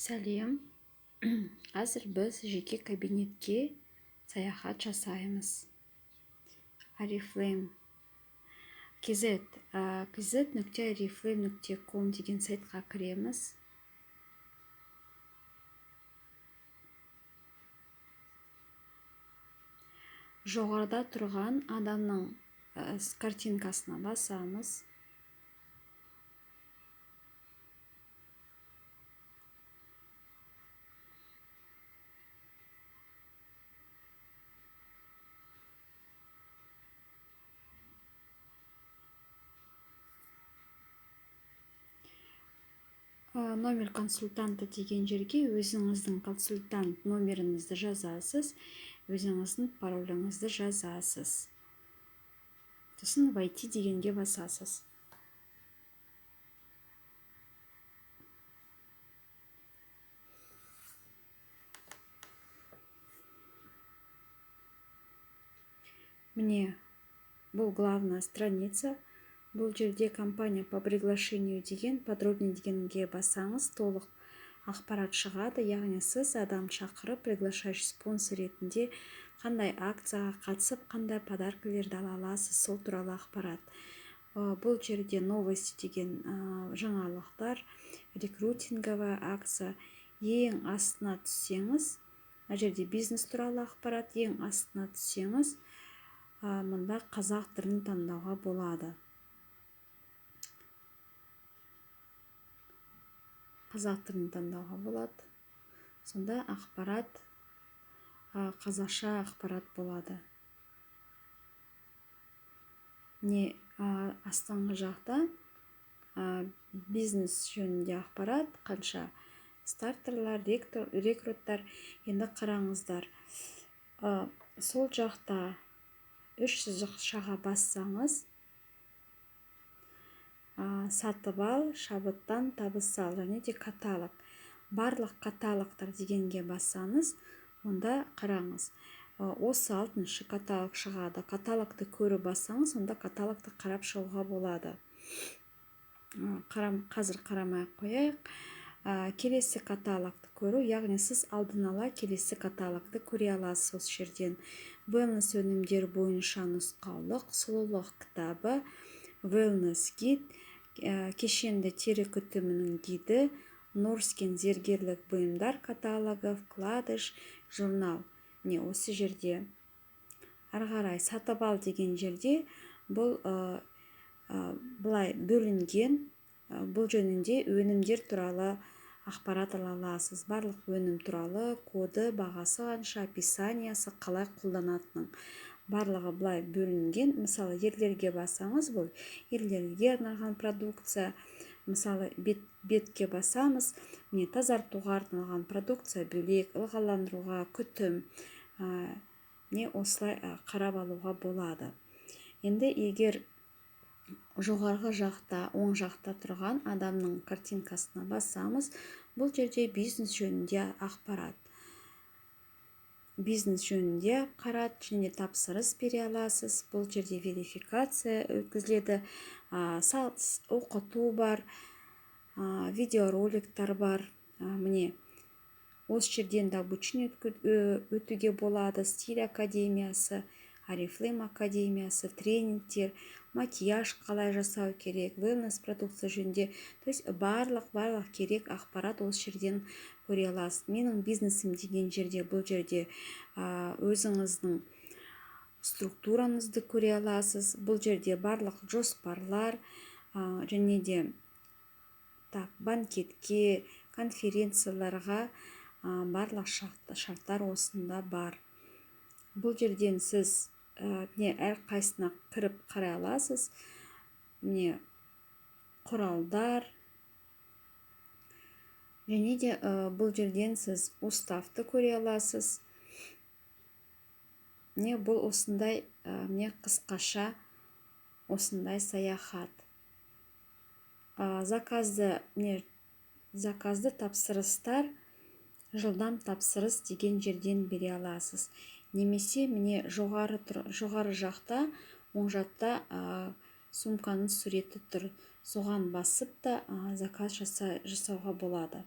Сәлем. Қазір біз жеке кабинетке саяхат жасаймыз. Oriflame kz.oriflame.com деген сайтқа кіреміз. Жоғарыда тұрған адамның картинкасына басамыз. Номер консультанты деген жерге өзіңіздің консультант номеріңізді жазасыз, өзіңіздің пароліңізді жазасыз. Сосын войти дегенге басасыз. Мне бұл главная страница. Бұл жерде компания по приглашению деген подробнее дегенге басаңыз толық ақпарат шығады. Яғни сіз адам шақырып приглашающий спонсор ретінде қандай акцияға қатысып, қандай подаркілерді ала аласыз, сол туралы ақпарат. Бұл жерде новости деген жаңалықтар, рекрутинговая акция. Ең астына түссеңіз, мына жерде бизнес туралы ақпарат, ең астына түссеңіз, мұнда қазақ тілін таңдауға болады. Қазақ тілін таңдауға болады. Сонда ақпарат, қазақша ақпарат болады. Не астыңғы жақта бизнес жөнінде ақпарат, қанша стартерлар, рекруттар. Енді қараңыздар. Сол жақта 3 жақшаға бассаңыз, сатып ал, шабыттан табыс ал, және де каталог. Барлық каталогтар дегенге бассаңыз, онда қараңыз. Осы 6-шы каталог шығады. Каталогты көріп бассаңыз, онда каталогты қарап шығуға болады. Қазір қарамай қояйық. Келесі каталогты көру, яғни сіз алдын ала келесі каталогты көре аласыз осы жерден. Wellness өнімдер бойынша нұсқаулық, сұлулық кітабы, Wellness гид, кешенді тері күтімінің гиді, Норскен зергерлік бұйымдар каталогы, вкладыш, журнал. Не осы жерде. Арғарай сатып ал деген жерде бұл былай бөлінген, бұл жөнінде өнімдер туралы ақпарат ала аласыз. Барлық өнім туралы коды, бағасы қанша, описаниясы, қалай қолданатының. Барлығы былай бөлінген. Мысалы, ерлерге басамыз, бұл ерлерге арналған продукция. Мысалы, бетке басамыз, не тазартуға арналған продукция бөлек, ылғаландыруға, күтім, не осылай қарап алуға болады. Енді егер жоғарғы жақта, оң жақта тұрған адамның картинкасына басамыз, бұл жерде бизнес жөнінде ақпарат. Бизнес жөнінде ақпарат, және тапсырыс бере аласыз. Бұл жерде верификация өткізіледі, оқыту бар, видеороликтар бар. Міне, осы жерден де обучение өтуге болады. Стиль академиясы, Oriflame академиясы, тренингтер, макияж қалай жасау керек, wellness продукция жөнінде. То есть барлық керек ақпарат осы жерден көре аласыз. Менің бизнесім деген жерде, бұл жерде өзіңіздің структураңызды көре аласыз. Бұл жерде барлық жоспарлар, және де банкетке, конференцияларға барлық шарттар осында бар. Бұл жерден сіз әр қайсына кіріп қарай аласыз. Құралдар, және де бұл жерден сіз уставты көре аласыз. Бұл осындай қысқаша осындай саяхат. Заказды тапсырыстар, жылдам тапсырыс деген жерден бере аласыз. Немесе міне жоғары жақта, оң жақта сумканың суреті тұр. Соған басып та заказ жасауға болады.